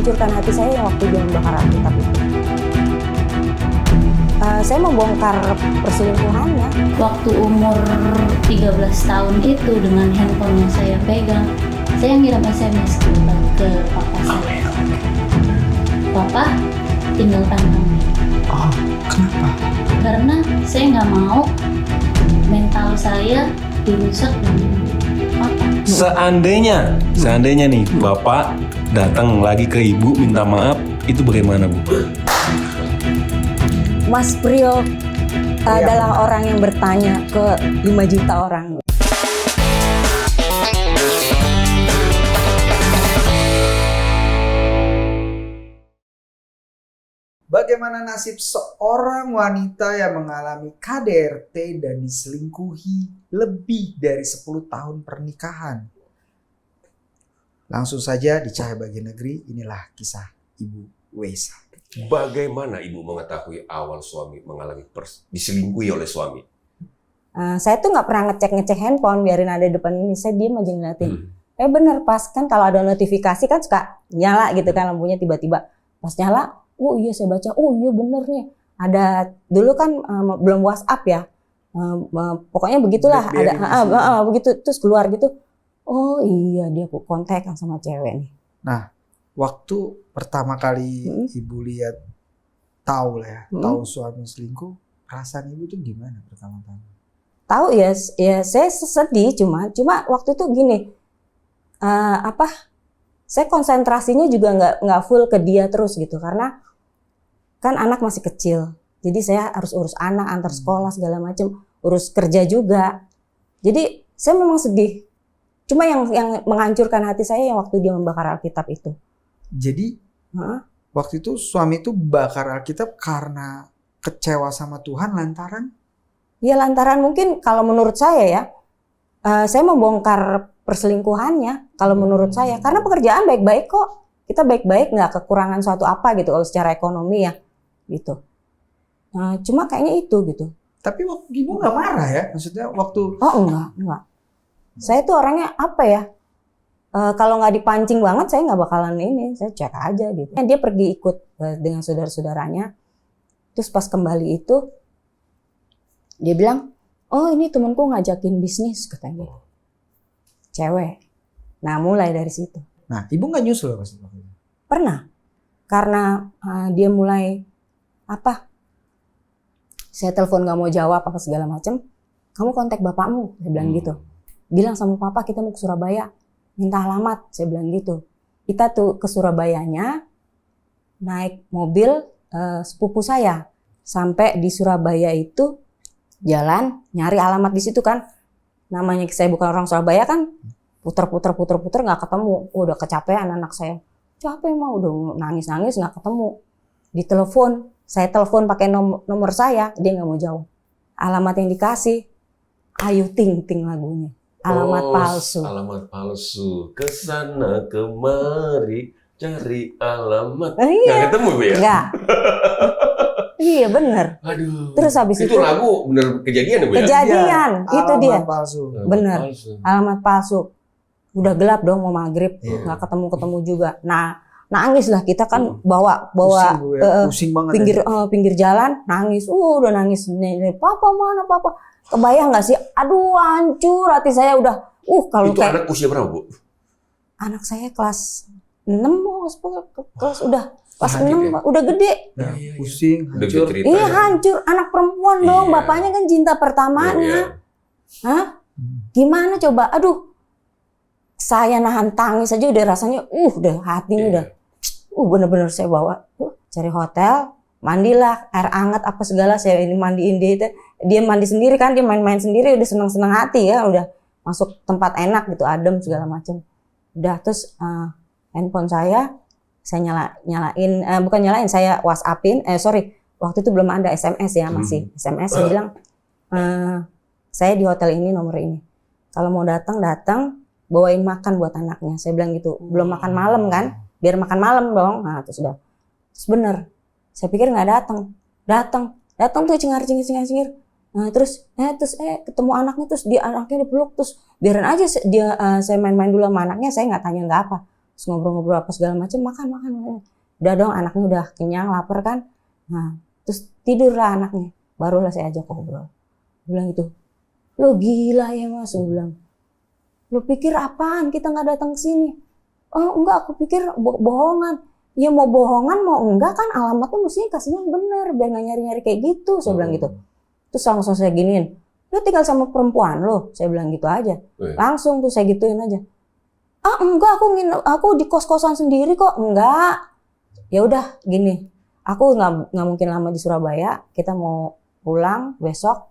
menghancurkan hati saya yang waktu dia membakar Alkitab itu. Saya membongkar perselingkuhannya. Waktu umur 13 tahun itu dengan handphone yang saya pegang, saya ngirim SMS ke papa saya. Papa, tinggalkan kami. Oh, kenapa? Karena saya nggak mau mental saya dirusak dengan papa. Seandainya nih Bapak datang lagi ke Ibu minta maaf, itu bagaimana Bu? Mas Priyo adalah orang yang bertanya ke 5 juta orang. Bagaimana nasib seorang wanita yang mengalami KDRT dan diselingkuhi lebih dari 10 tahun pernikahan? Langsung saja di Cahaya Bagi Negeri, inilah kisah Ibu Weisa. Bagaimana Ibu mengetahui awal suami mengalami diselingkuhi oleh suami? Saya tuh nggak pernah ngecek handphone, biarin ada di depan ini, saya diem aja ngeliatin. Bener pas kan kalau ada notifikasi kan suka nyala gitu kan lampunya tiba-tiba. Pas nyala, oh iya saya baca, oh iya bener nih. Ada dulu kan belum WhatsApp ya, pokoknya begitulah ada begitu terus keluar gitu. Oh iya dia kontak sama cewek nih. Nah, waktu pertama kali Ibu lihat tahu suami selingkuh, perasaan Ibu tuh gimana pertama-tama? Tahu ya saya sedih cuma waktu itu gini, saya konsentrasinya juga nggak full ke dia terus gitu karena kan anak masih kecil, jadi saya harus urus anak antar sekolah segala macam, urus kerja juga, jadi saya memang sedih. Cuma yang menghancurkan hati saya yang waktu dia membakar Alkitab itu. Jadi waktu itu suami itu bakar Alkitab karena kecewa sama Tuhan lantaran? Ya lantaran mungkin kalau menurut saya ya, saya membongkar perselingkuhannya kalau menurut saya. Karena pekerjaan baik-baik kok. Kita baik-baik nggak kekurangan suatu apa gitu kalau secara ekonomi ya gitu. Cuma kayaknya itu gitu. Tapi Ibu nggak marah ya? Maksudnya waktu... Oh enggak. Saya tuh orangnya apa ya? Kalau nggak dipancing banget saya nggak bakalan ini, saya cek aja gitu. Dia pergi ikut dengan saudara-saudaranya, terus pas kembali itu dia bilang, oh ini temanku ngajakin bisnis katanya, cewek. Nah mulai dari situ. Nah Ibu nggak nyusul pas itu? Pernah, karena dia mulai saya telepon nggak mau jawab apa segala macam, kamu kontak bapakmu, saya bilang gitu. Bilang sama papa kita mau ke Surabaya. Minta alamat, saya bilang gitu. Kita tuh ke Surabayanya, naik mobil sepupu saya. Sampai di Surabaya itu jalan, nyari alamat di situ kan. Namanya saya bukan orang Surabaya kan, puter-puter nggak ketemu. Udah kecapean anak saya. Capek mah udah nangis nggak ketemu. Ditelepon, saya telepon pakai nomor saya, dia nggak mau jawab. Alamat yang dikasih, Ayu Ting Ting lagunya. Alamat palsu. Kesana kemari cari alamat. Iya. Nggak ketemu Bu ya? Nggak. Iya bener. Aduh. Terus habis itu lagu bener kejadian ya Bu ya? Kejadian, itu dia. Alamat palsu. Bener. Alamat palsu. Udah gelap dong mau maghrib, nggak ketemu juga. Nah nangis lah kita kan bawa pusing banget pinggir jalan nangis. Udah nangis. Papa mana papa? Kebayang nggak sih? Aduh hancur hati saya udah. Kalau itu kayak anak usia berapa Bu? Anak saya kelas 6 kelas udah kelas 6 udah gede. Nah, pusing, hancur. Iya hancur. Anak perempuan dong, bapaknya kan cinta pertamanya. Hah? Gimana coba? Aduh. Saya nahan tangis aja udah rasanya udah hatinya udah. Bener-bener saya bawa cari hotel. Mandilah, air hangat apa segala saya ini mandiin dia mandi sendiri kan, dia main-main sendiri udah senang-senang hati ya, udah masuk tempat enak gitu, adem segala macam. Udah terus handphone saya nyalain, bukan nyalain, saya WhatsAppin, waktu itu belum ada SMS ya, masih SMS. Saya bilang saya di hotel ini nomor ini, kalau mau datang bawain makan buat anaknya, saya bilang gitu. Belum makan malam kan, biar makan malam dong. Nah terus bener. Saya pikir nggak datang tuh cengar-cengir. Nah, terus ketemu anaknya, terus anaknya dipeluk, terus biarin aja saya main-main dulu sama anaknya, saya nggak tanya nggak apa. Terus ngobrol-ngobrol apa segala macam, makan. Udah dong, anaknya udah kenyang, lapar kan. Nah, terus tidurlah anaknya. Barulah saya ajak ngobrol. Dia bilang gitu, lo gila ya Mas, gue bilang. Lo pikir apaan kita nggak datang ke sini? Oh enggak, aku pikir bohongan. Ya mau bohongan mau enggak kan alamatnya mestinya kasihnya yang bener, biar nggak nyari-nyari kayak gitu, saya bilang gitu. Terus langsung saya giniin, lo tinggal sama perempuan lo, saya bilang gitu aja. Langsung tuh saya gituin aja. Ah enggak, aku di kos-kosan sendiri kok. Enggak. Ya udah gini, aku nggak mungkin lama di Surabaya. Kita mau pulang besok.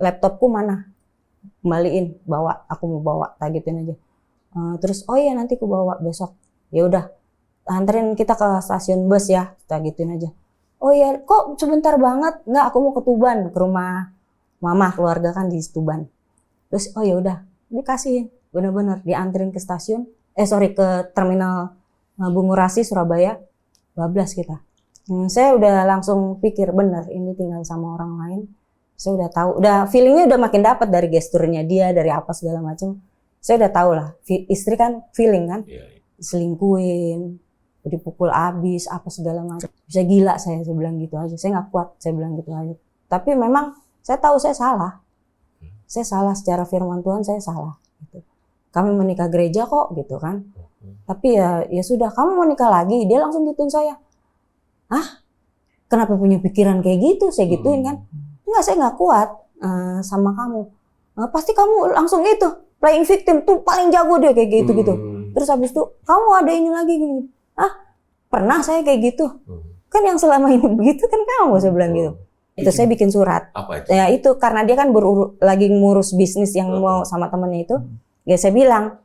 Laptopku mana? Kembaliin, bawa. Aku mau bawa, tak gituin aja. Terus oh iya nanti aku bawa besok. Ya udah, anterin kita ke stasiun bus ya, tak gituin aja. Oh iya, kok sebentar banget? Enggak, aku mau ke Tuban, ke rumah mama, keluarga kan di Tuban. Terus oh ya udah, dikasihin. Bener-bener dianterin ke stasiun, ke terminal Bungurasi Surabaya, bablas kita. Saya udah langsung pikir bener ini tinggal sama orang lain. Saya udah tahu, udah feelingnya udah makin dapat dari gesturnya dia, dari apa segala macam. Saya udah tahu lah, istri kan feeling kan, selingkuhin, dipukul abis, apa segala macam. Bisa gila saya bilang gitu aja. Saya nggak kuat, saya bilang gitu aja. Tapi memang saya tahu saya salah. Saya salah secara firman Tuhan, saya salah. Gitu. Kami menikah gereja kok, gitu kan. Tapi ya sudah, kamu mau nikah lagi? Dia langsung gituin saya. Hah? Kenapa punya pikiran kayak gitu? Saya gituin kan. Enggak, saya nggak kuat sama kamu. Pasti kamu langsung itu, playing victim. Tuh paling jago dia kayak gitu-gitu. Terus habis itu, kamu ada ini lagi gini. Pernah saya kayak gitu? Kan yang selama ini begitu kan kamu, saya bilang gitu. Itu saya bikin surat. Apa itu? Ya itu karena dia kan lagi ngurus bisnis yang mau sama temennya itu. Ya saya bilang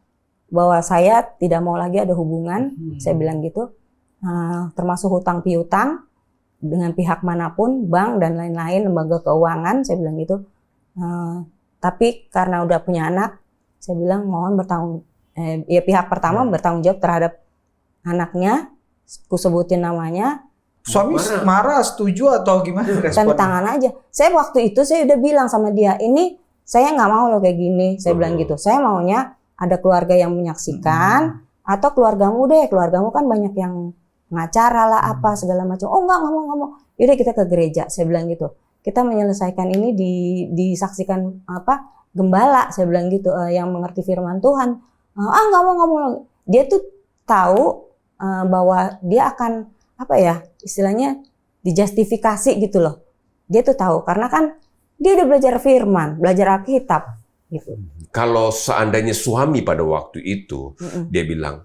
bahwa saya tidak mau lagi ada hubungan. Saya bilang gitu. Termasuk hutang piutang dengan pihak manapun, bank dan lain-lain, lembaga keuangan, saya bilang gitu. Tapi karena udah punya anak, saya bilang mohon pihak pertama bertanggung jawab terhadap anaknya. Ku sebutin namanya. Suami marah, setuju atau gimana responnya? Tantangan aja. Saya waktu itu saya udah bilang sama dia, ini saya nggak mau loh kayak gini. Saya bilang gitu. Saya maunya ada keluarga yang menyaksikan atau keluargamu deh. Keluargamu kan banyak yang pengacara lah apa segala macam. Oh nggak mau. Yaudah kita ke gereja. Saya bilang gitu. Kita menyelesaikan ini disaksikan gembala. Saya bilang gitu yang mengerti firman Tuhan. Nggak mau. Dia tuh tahu bahwa dia akan istilahnya dijustifikasi gitu loh. Dia tuh tahu karena kan dia udah belajar firman, belajar Alkitab gitu. Kalau seandainya suami pada waktu itu dia bilang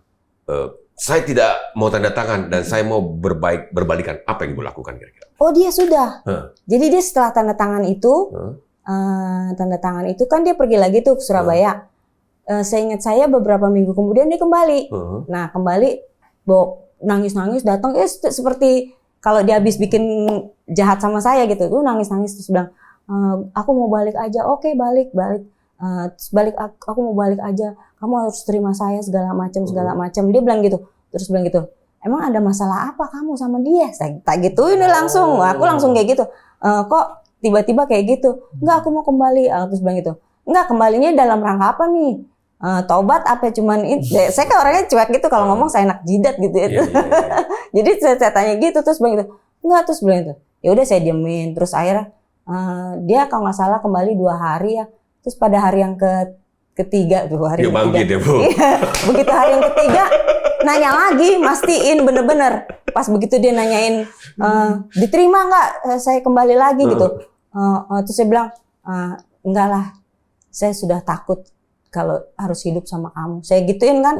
saya tidak mau tanda tangan dan saya mau berbalikan, apa yang Ibu lakukan kira-kira? Oh dia sudah. Jadi dia setelah tanda tangan itu kan dia pergi lagi tuh ke Surabaya. Seingat saya beberapa minggu kemudian dia kembali. Nah kembali nangis-nangis datang seperti kalau dia habis bikin jahat sama saya gitu tuh nangis-nangis terus bilang aku mau balik aja. Oke, balik aku mau balik aja, kamu harus terima saya segala macam dia bilang gitu. Terus bilang gitu, emang ada masalah apa kamu sama dia? Saya tak gituin langsung, aku langsung kayak gitu. Kok tiba-tiba kayak gitu? Enggak, aku mau kembali. Terus bilang gitu, enggak, kembalinya dalam rangka apa nih? Taubat apa cuman saya kan orangnya cuek gitu kalau ngomong saya enak jidat gitu ya. Jadi saya tanya gitu terus bilang gitu. Enggak, terus bilang itu. Ya udah saya diemin terus akhirnya dia kalau nggak salah kembali 2 hari ya. Terus pada hari yang ketiga tuh hari yang ketiga. Ya, Bu. Begitu hari yang ketiga nanya lagi, mastiin bener-bener. Pas begitu dia nanyain diterima nggak saya kembali lagi gitu. Terus saya bilang enggak lah. Saya sudah takut kalau harus hidup sama kamu. Saya gituin kan.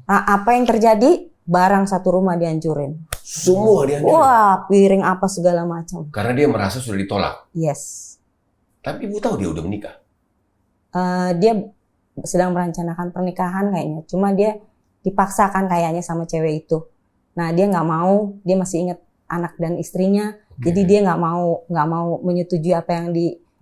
Nah, apa yang terjadi? Barang satu rumah dihancurin. Semua dihancurin? Wah, piring apa segala macam. Karena dia merasa sudah ditolak? Yes. Tapi Ibu tahu dia udah menikah? Dia sedang merencanakan pernikahan kayaknya. Cuma dia dipaksakan kayaknya sama cewek itu. Nah, dia nggak mau. Dia masih ingat anak dan istrinya. Jadi dia nggak mau menyetujui apa yang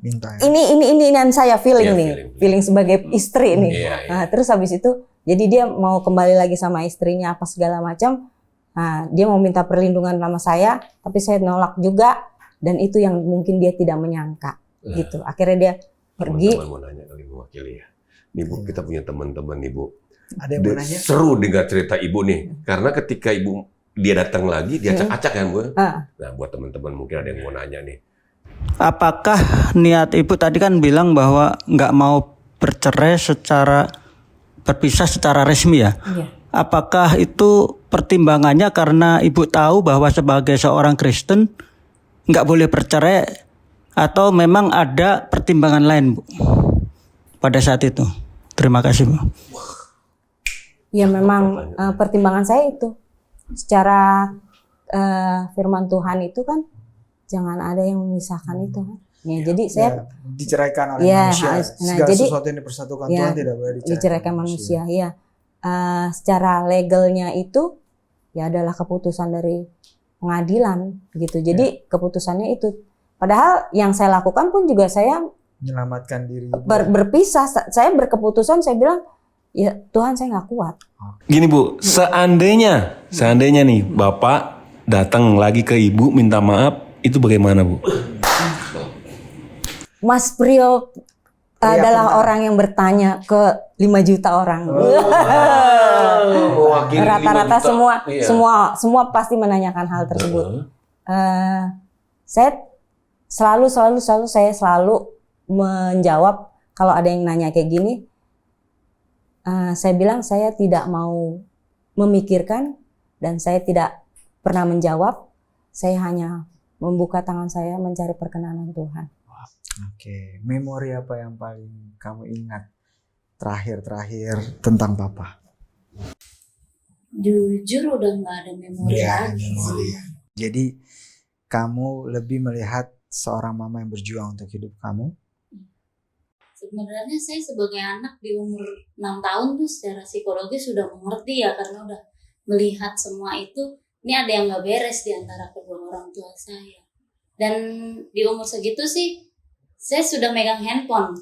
minta. Ini yang saya feeling nih, feeling sebagai istri nih. Nah, terus habis itu, jadi dia mau kembali lagi sama istrinya apa segala macam. Nah, dia mau minta perlindungan sama saya, tapi saya nolak juga. Dan itu yang mungkin dia tidak menyangka, gitu. Akhirnya dia pergi. Teman-teman mau nanya kali mewakili ya. Nih Bu, kita punya teman-teman nih Bu. Ada yang mau nanya? Seru dengar cerita ibu nih, karena ketika dia datang lagi, dia acak-acak kan Bu. Nah, buat teman-teman mungkin ada yang mau nanya nih. Apakah niat ibu tadi kan bilang bahwa nggak mau berpisah secara resmi ya? Iya. Apakah itu pertimbangannya karena ibu tahu bahwa sebagai seorang Kristen nggak boleh bercerai, atau memang ada pertimbangan lain Bu pada saat itu? Terima kasih Bu. Ya memang pertimbangan saya itu. Secara firman Tuhan itu kan jangan ada yang memisahkan itu kan. Ya, jadi saya diceraikan oleh Ya, manusia. nah, Segala jadi- sesuatu yang dipersatukan Ya, Tuhan tidak boleh diceraikan manusia. Ya, secara legalnya itu ya adalah keputusan dari pengadilan gitu. Jadi keputusannya itu. Padahal yang saya lakukan pun juga saya Menyelamatkan diri. berpisah. Saya berkeputusan, saya bilang ya Tuhan saya nggak kuat. Gini Bu, seandainya nih Bapak datang lagi ke Ibu minta maaf, itu bagaimana Bu? Mas Priyo adalah orang yang bertanya ke 5 juta orang. Rata-rata semua pasti menanyakan hal tersebut. Saya selalu menjawab kalau ada yang nanya kayak gini. Saya bilang saya tidak mau memikirkan dan saya tidak pernah menjawab. Saya hanya membuka tangan saya mencari perkenanan Tuhan. Oke, memori apa yang paling kamu ingat terakhir tentang Papa? Jujur udah nggak ada memori lagi sih. Jadi kamu lebih melihat seorang mama yang berjuang untuk hidup kamu? Sebenarnya saya sebagai anak di umur 6 tahun tuh secara psikologis sudah mengerti ya, karena udah melihat semua itu. Ini ada yang nggak beres di antara kedua orang tua saya. Dan di umur segitu sih saya sudah megang handphone.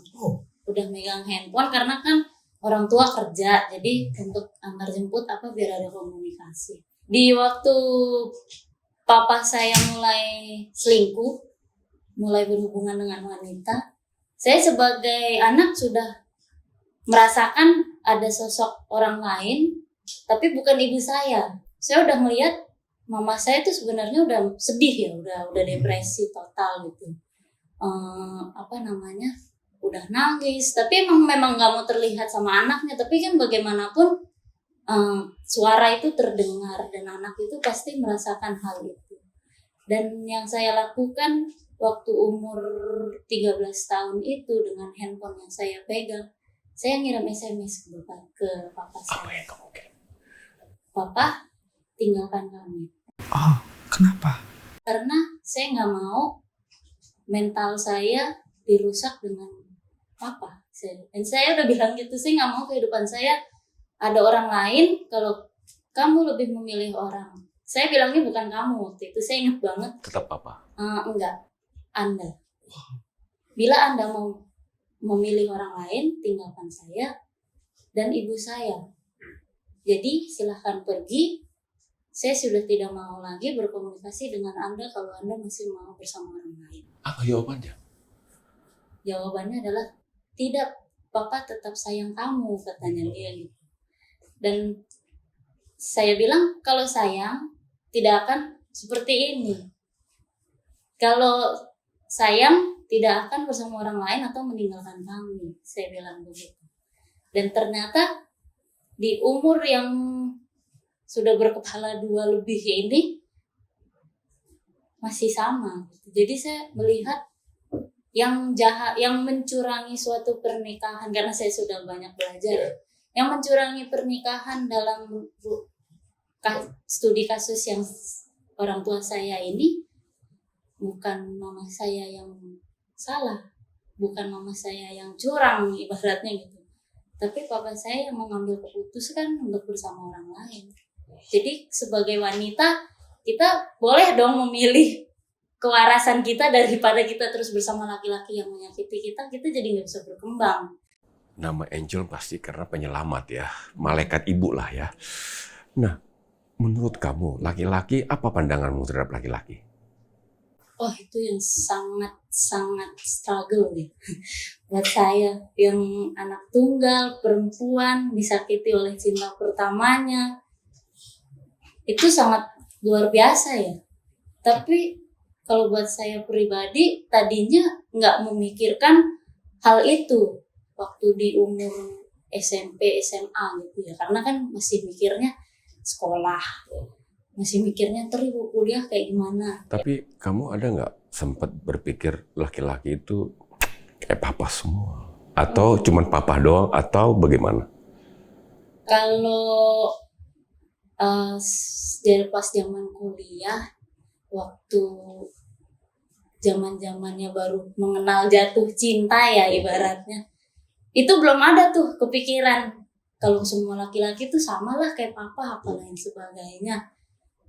Udah megang handphone karena kan orang tua kerja, jadi untuk antar jemput apa biar ada komunikasi. Di waktu papa saya mulai selingkuh, mulai berhubungan dengan wanita, saya sebagai anak sudah merasakan ada sosok orang lain, tapi bukan ibu saya. Saya udah melihat mama saya itu sebenarnya udah sedih ya, udah depresi total gitu. Udah nangis, tapi memang nggak mau terlihat sama anaknya. Tapi kan bagaimanapun suara itu terdengar dan anak itu pasti merasakan hal itu. Dan yang saya lakukan waktu umur 13 tahun itu dengan handphone yang saya pegang, saya ngirim SMS ke papa saya. Apa yang kamu kirim? Papa, tinggalkan kami. Oh, kenapa? Karena saya nggak mau mental saya dirusak dengan papa. Dan saya udah bilang gitu, saya nggak mau kehidupan saya ada orang lain. Kalau kamu lebih memilih orang, saya bilangnya bukan kamu waktu itu, saya ingat banget. Tetap Papa. Enggak, Anda. Bila Anda mau memilih orang lain, tinggalkan saya dan ibu saya. Jadi silahkan pergi. Saya sudah tidak mau lagi berkomunikasi dengan Anda kalau Anda masih mau bersama orang lain. Apa jawabannya? Jawabannya adalah tidak, Papa tetap sayang kamu, katanya dia gitu. Dan saya bilang kalau sayang tidak akan seperti ini. Kalau sayang tidak akan bersama orang lain atau meninggalkan kami, saya bilang begitu. Dan ternyata di umur yang sudah berkepala 2 lebih ini masih sama. Jadi saya melihat yang jahat, yang mencurangi suatu pernikahan, karena saya sudah banyak belajar, yang mencurangi pernikahan dalam studi kasus yang orang tua saya ini bukan mama saya yang salah, bukan mama saya yang curang ibaratnya gitu, tapi papa saya yang mengambil keputusan untuk bersama orang lain. Jadi sebagai wanita kita boleh dong memilih kewarasan kita daripada kita terus bersama laki-laki yang menyakiti kita jadi nggak bisa berkembang. Nama Angel pasti karena penyelamat ya, malaikat ibu lah ya. Nah, menurut kamu laki-laki, apa pandanganmu terhadap laki-laki? Oh, itu yang sangat struggle nih buat saya, yang anak tunggal perempuan disakiti oleh cinta pertamanya, itu sangat luar biasa ya. Tapi kalau buat saya pribadi tadinya nggak memikirkan hal itu waktu di umur SMP SMA gitu ya, karena kan masih mikirnya sekolah, masih mikirnya ntar ibu kuliah kayak gimana. Tapi kamu ada nggak sempat berpikir laki-laki itu kayak papa semua? Atau cuman papa doang? Atau bagaimana? Kalau dari pas zaman kuliah, waktu zaman-zamannya baru mengenal jatuh cinta ya ibaratnya, itu belum ada tuh kepikiran kalau semua laki-laki tuh samalah kayak papa apa lain sebagainya.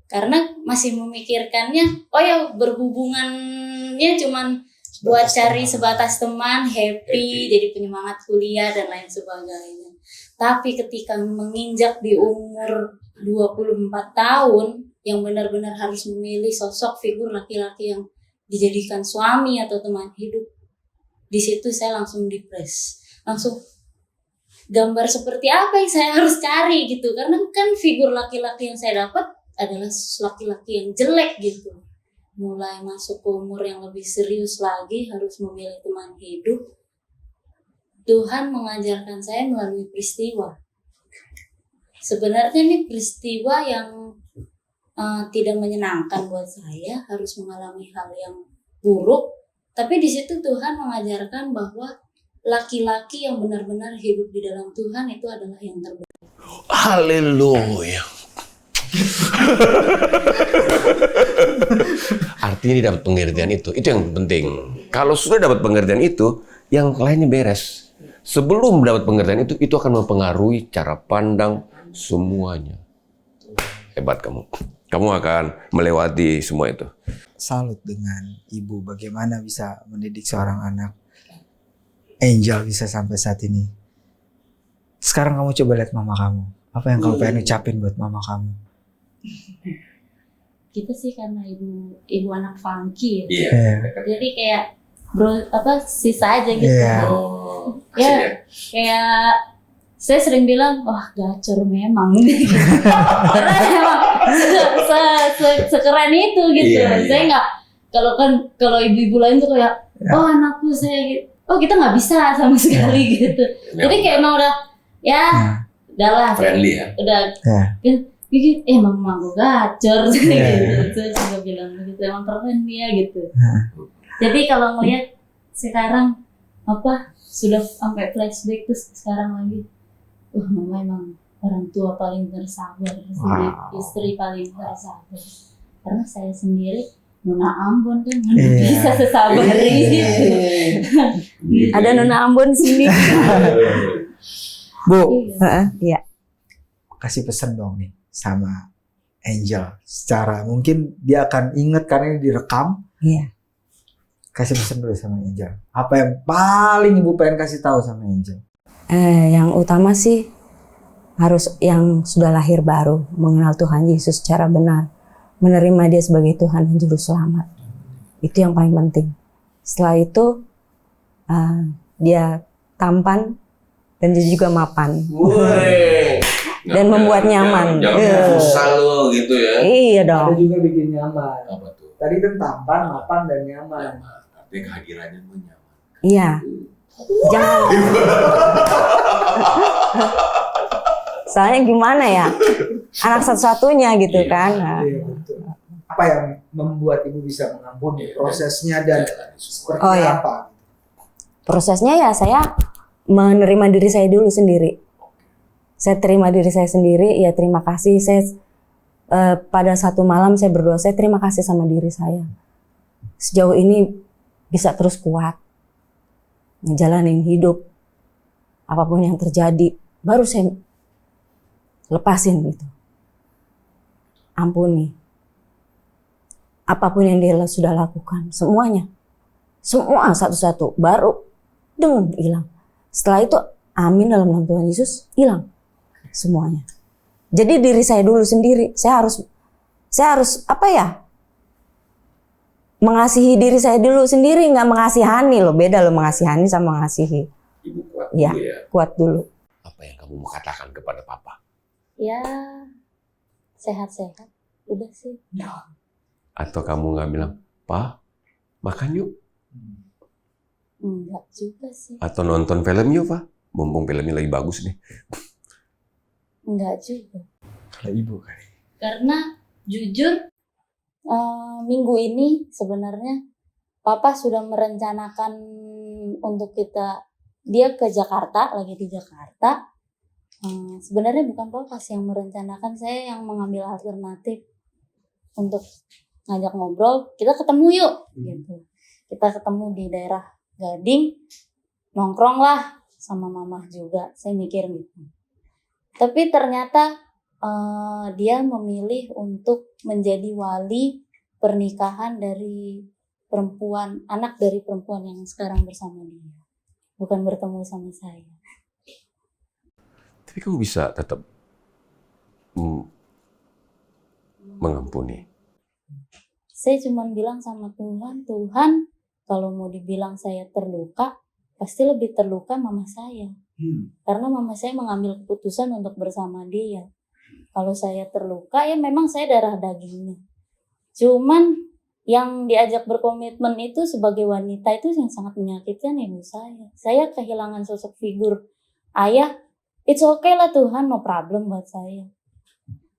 Karena masih memikirkannya, oh ya berhubungannya cuman buat cari sebatas teman, happy, jadi penyemangat kuliah dan lain sebagainya. Tapi ketika menginjak di umur 24 tahun, yang benar-benar harus memilih sosok figur laki-laki yang dijadikan suami atau teman hidup, di situ saya langsung depres. Langsung gambar seperti apa yang saya harus cari gitu. Karena kan figur laki-laki yang saya dapat adalah laki-laki yang jelek gitu. Mulai masuk ke umur yang lebih serius lagi, harus memilih teman hidup. Tuhan mengajarkan saya melalui peristiwa. Sebenarnya ini peristiwa yang tidak menyenangkan buat saya, harus mengalami hal yang buruk. Tapi di situ Tuhan mengajarkan bahwa laki-laki yang benar-benar hidup di dalam Tuhan itu adalah yang terbaik. Haleluya. Artinya dia dapat pengertian itu yang penting. Kalau sudah dapat pengertian itu, yang lainnya beres. Sebelum dapat pengertian itu akan mempengaruhi cara pandang semuanya. Hebat kamu. Kamu akan melewati semua itu. Salut dengan ibu bagaimana bisa mendidik seorang anak. Angel bisa sampai saat ini. Sekarang kamu coba lihat mama kamu. Apa yang kamu pengen ucapin buat mama kamu? Kita sih karena ibu anak funky ya. Iya. Jadi kayak sisa aja gitu. Iya. Ya, kayak saya sering bilang, wah gacor memang. Karena memang sekeren itu gitu. Iya. Saya nggak, kalau ibu-ibu lain tuh kayak, oh anakku saya gitu. Oh kita nggak bisa sama sekali gitu. Jadi kayak emang udah, udahlah. Friendly ya. Udah, gitu, mama gue gacor. Gitu. Saya juga bilang begitu, emang keren dia gitu. Jadi kalau ngeliat sekarang, sudah sampai flashback terus sekarang lagi, mama emang orang tua paling bersabar, istri paling bersabar. Karena saya sendiri Nona Ambon kan bisa sesabar itu. Ada Nona Ambon sini. Bu, Iya. kasih pesan dong nih sama Angel. Secara mungkin dia akan ingat karena ini direkam. Iya. Kasih pesan dulu sama Angel. Apa yang paling ibu pengen kasih tahu sama Angel? Yang utama sih harus yang sudah lahir baru mengenal Tuhan Yesus secara benar, menerima Dia sebagai Tuhan dan Juru Selamat. Itu yang paling penting. Setelah itu dia tampan dan dia juga mapan. Dan membuat nyaman. Jangan susah lo gitu ya. Iya Ada dong. juga bikin nyaman. Apa tuh? Tadi kan tampan, mapan, dan nyaman. Artinya kehadirannya pun nyaman. Iya. Jangan. Soalnya gimana ya? Anak satu-satunya gitu kan. Nah. Iya, betul. Apa yang membuat ibu bisa mengampuni? Prosesnya dan seperti iya. apa? Prosesnya ya saya menerima diri saya dulu sendiri. Saya terima diri saya sendiri, ya terima kasih. Saya pada satu malam saya berdoa, saya terima kasih sama diri saya. Sejauh ini bisa terus kuat ngejalanin hidup. Apapun yang terjadi, baru saya lepasin gitu. Ampuni. Apapun yang dia sudah lakukan, semuanya. Semua satu-satu, baru hilang. Setelah itu, amin dalam nama Tuhan Yesus, hilang semuanya. Jadi diri saya dulu sendiri, saya harus mengasihi diri saya dulu sendiri, nggak mengasihani loh. Beda loh mengasihani sama mengasihi. Ibu kuat Ya, dulu ya. kuat dulu. Apa yang kamu mau katakan kepada papa? Ya, sehat-sehat. Udah sih. Atau kamu nggak bilang, "Pa, makan yuk." Enggak juga sih. Atau nonton film yuk, Pak. Mumpung filmnya lagi bagus nih. Enggak juga. Kalau ibu kali. Karena jujur minggu ini sebenarnya Papa sudah merencanakan untuk dia ke Jakarta, lagi di Jakarta. Sebenarnya bukan Papa sih yang merencanakan, saya yang mengambil alternatif untuk ngajak ngobrol, kita ketemu yuk gitu. Kita ketemu di daerah Gading, nongkrong lah sama mama juga, saya mikir gitu. Tapi ternyata dia memilih untuk menjadi wali pernikahan dari anak dari perempuan yang sekarang bersama dia, bukan bertemu sama saya. Tapi kamu bisa tetap mengampuni. Saya cuma bilang sama Tuhan, Tuhan, kalau mau dibilang saya terluka, pasti lebih terluka mama saya. Karena mama saya mengambil keputusan untuk bersama dia. Kalau saya terluka, ya memang saya darah dagingnya. Cuman yang diajak berkomitmen itu sebagai wanita itu yang sangat menyakitkan ibu saya. Saya kehilangan sosok figur ayah. It's okay lah Tuhan, no problem buat saya.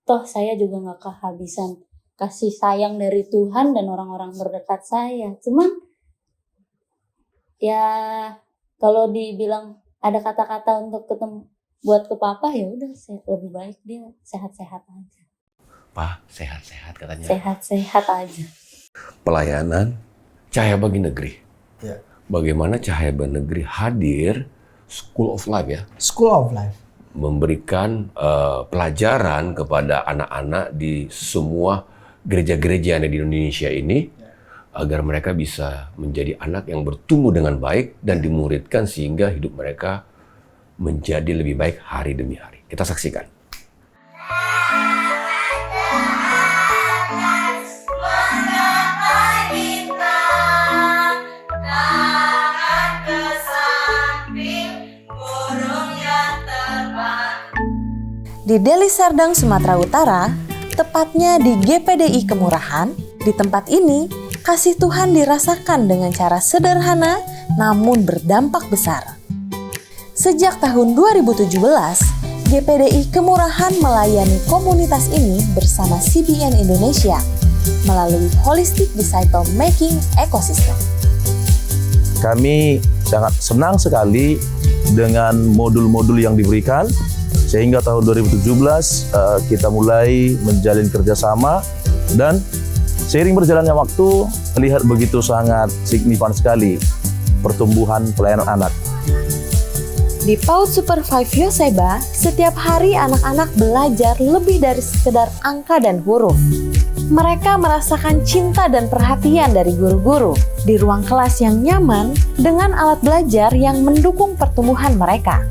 Toh saya juga gak kehabisan kasih sayang dari Tuhan dan orang-orang terdekat saya. Cuman ya kalau dibilang ada kata-kata untuk ketemu buat ke papa, ya udah lebih baik dia sehat-sehat aja. Pa, sehat-sehat katanya. Sehat-sehat aja. Pelayanan Cahaya Bagi Negeri. Ya. Bagaimana Cahaya Bagi Negeri hadir School of Life ya, School of Life. memberikan pelajaran kepada anak-anak di semua gereja-gereja yang ada di Indonesia ini agar mereka bisa menjadi anak yang bertumbuh dengan baik dan dimuridkan sehingga hidup mereka menjadi lebih baik hari demi hari. Kita saksikan. Di Deli Serdang, Sumatera Utara, tepatnya di GPDI Kemurahan, di tempat ini, kasih Tuhan dirasakan dengan cara sederhana namun berdampak besar. Sejak tahun 2017, GPDI Kemurahan melayani komunitas ini bersama CBN Indonesia melalui Holistic Disciple Making Ecosystem. Kami sangat senang sekali dengan modul-modul yang diberikan, sehingga tahun 2017 kita mulai menjalin kerjasama dan seiring berjalannya waktu terlihat begitu sangat signifikan sekali pertumbuhan pelayanan anak. Di PAUD Super 5 Yoseba, setiap hari anak-anak belajar lebih dari sekedar angka dan huruf. Mereka merasakan cinta dan perhatian dari guru-guru di ruang kelas yang nyaman dengan alat belajar yang mendukung pertumbuhan mereka.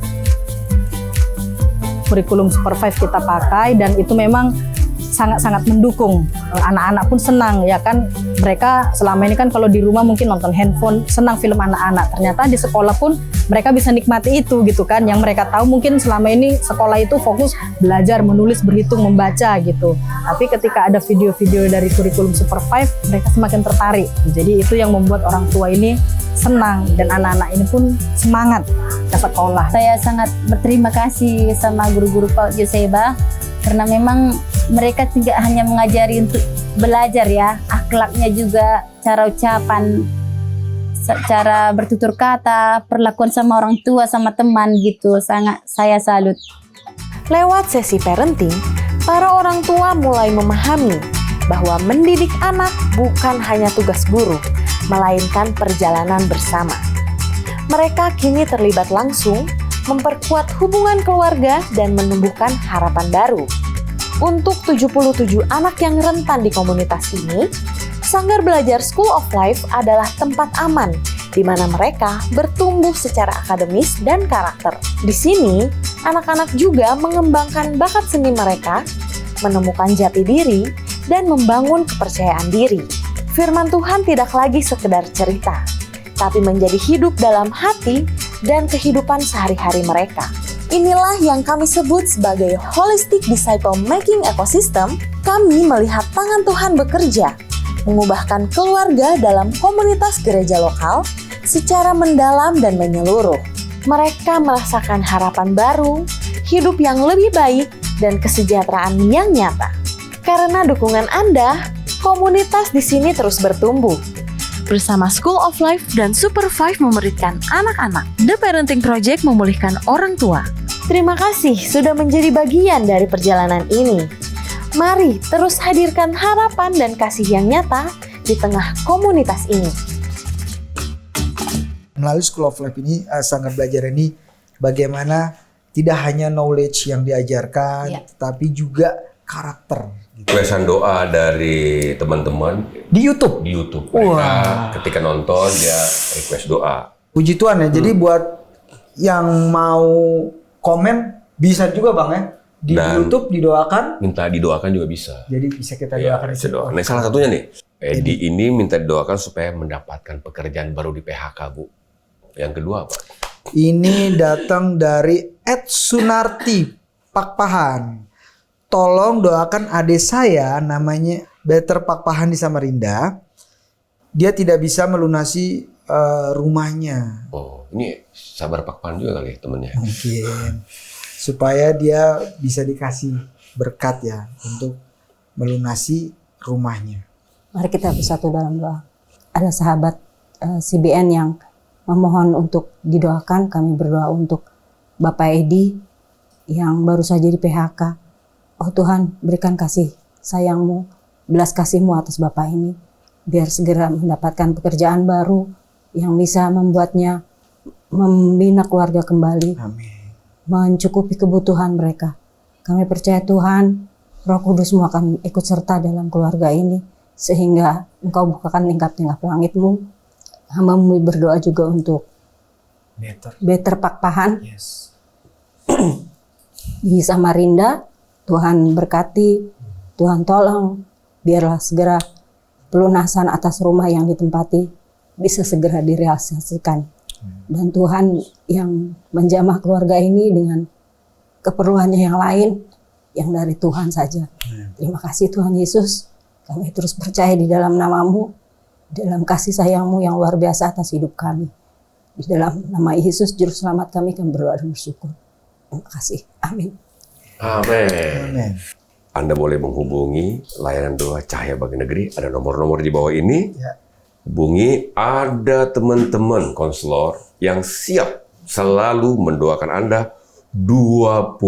Kurikulum Super 5 kita pakai dan itu memang sangat-sangat mendukung. Anak-anak pun senang ya kan, mereka selama ini kan kalau di rumah mungkin nonton handphone, senang film anak-anak. Ternyata di sekolah pun mereka bisa nikmati itu gitu kan. Yang mereka tahu mungkin selama ini sekolah itu fokus belajar, menulis, berhitung, membaca gitu. Tapi ketika ada video-video dari kurikulum Super 5, mereka semakin tertarik. Jadi itu yang membuat orang tua ini senang dan anak-anak ini pun semangat ke sekolah. Saya sangat berterima kasih sama guru-guru PAUD Yoseba karena memang mereka tidak hanya mengajari untuk belajar ya, akhlaknya juga, cara ucapan, cara bertutur kata, perlakuan sama orang tua, sama teman gitu, sangat saya salut. Lewat sesi parenting, para orang tua mulai memahami bahwa mendidik anak bukan hanya tugas guru, melainkan perjalanan bersama. Mereka kini terlibat langsung, memperkuat hubungan keluarga dan menumbuhkan harapan baru. Untuk 77 anak yang rentan di komunitas ini, Sanggar Belajar School of Life adalah tempat aman di mana mereka bertumbuh secara akademis dan karakter. Di sini, anak-anak juga mengembangkan bakat seni mereka, menemukan jati diri, dan membangun kepercayaan diri. firman Tuhan tidak lagi sekedar cerita, tapi menjadi hidup dalam hati dan kehidupan sehari-hari mereka. Inilah yang kami sebut sebagai holistic disciple making ecosystem. Kami melihat tangan Tuhan bekerja, mengubahkan keluarga dalam komunitas gereja lokal secara mendalam dan menyeluruh. Mereka merasakan harapan baru, hidup yang lebih baik, dan kesejahteraan yang nyata. Karena dukungan Anda, komunitas di sini terus bertumbuh. Bersama School of Life dan Super 5 memuridkan anak-anak, The Parenting Project memulihkan orang tua. Terima kasih sudah menjadi bagian dari perjalanan ini. Mari terus hadirkan harapan dan kasih yang nyata di tengah komunitas ini. Melalui School of Life ini, sangat belajar ini bagaimana tidak hanya knowledge yang diajarkan, tapi juga karakter. Requestan doa dari teman-teman Di YouTube. di YouTube. Mereka ketika nonton dia request doa. Puji Tuhan ya. Jadi buat yang mau komen bisa juga Bang ya. Di Dan YouTube didoakan. Minta didoakan juga bisa. Jadi bisa kita Ya, doakan. bisa doa. Nah, salah satunya nih, Edi ini minta didoakan supaya mendapatkan pekerjaan baru di PHK, Bu. Yang kedua apa? Ini datang dari Ed Sunarti Pakpahan. Tolong doakan adik saya namanya Better Pakpahan di Samarinda. Dia tidak bisa melunasi rumahnya. Oh, ini sabar Pakpahan juga kali temennya. Mungkin supaya dia bisa dikasih berkat ya untuk melunasi rumahnya. Mari kita bersatu dalam doa. Ada sahabat CBN yang memohon untuk didoakan. Kami berdoa untuk Bapak Edi yang baru saja di PHK. Oh Tuhan, berikan kasih sayang-Mu, belas kasih-Mu atas Bapak ini. Biar segera mendapatkan pekerjaan baru yang bisa membuatnya membina keluarga kembali. Amin. Mencukupi kebutuhan mereka. Kami percaya Tuhan, Roh Kudus-Mu akan ikut serta dalam keluarga ini. Sehingga Engkau bukakan tingkap-tingkap langit-Mu. Hamba-Mu berdoa juga untuk Better Pakpahan. Yes. Di Samarinda. Tuhan berkati, Tuhan tolong, biarlah segera pelunasan atas rumah yang ditempati bisa segera direalisasikan. Dan Tuhan yang menjamah keluarga ini dengan keperluannya yang lain, yang dari Tuhan saja. Terima kasih Tuhan Yesus, kami terus percaya di dalam nama-Mu, dalam kasih sayang-Mu yang luar biasa atas hidup kami. Di dalam nama Yesus, Juru Selamat kami berdoa dan bersyukur. Terima kasih. Amin. Amin. Anda boleh menghubungi layanan doa Cahaya Bagi Negeri. Ada nomor-nomor di bawah ini. Ya. Hubungi, ada teman-teman konselor yang siap selalu mendoakan Anda 24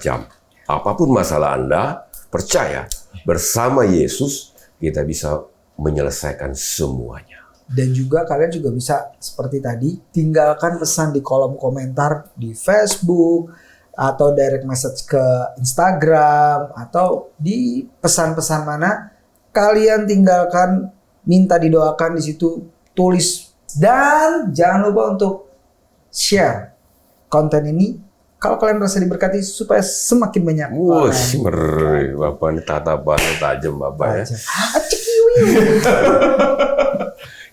jam. Apapun masalah Anda, percaya bersama Yesus kita bisa menyelesaikan semuanya. Dan juga kalian juga bisa seperti tadi, tinggalkan pesan di kolom komentar di Facebook, atau direct message ke Instagram, atau di pesan-pesan mana kalian tinggalkan, minta didoakan di situ, tulis. Dan jangan lupa untuk share konten ini kalau kalian merasa diberkati supaya semakin banyak orang. Ngeri, Bapak ini tatapannya tajam Bapak ya.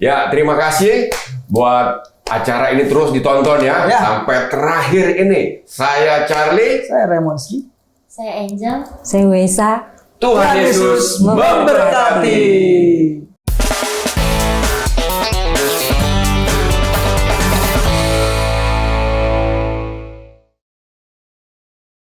Ya, terima kasih buat acara ini terus ditonton ya, sampai terakhir ini. Saya Charlie. Saya Remonski. Saya Angel. Saya Wesa. Tuhan Yesus memberkati.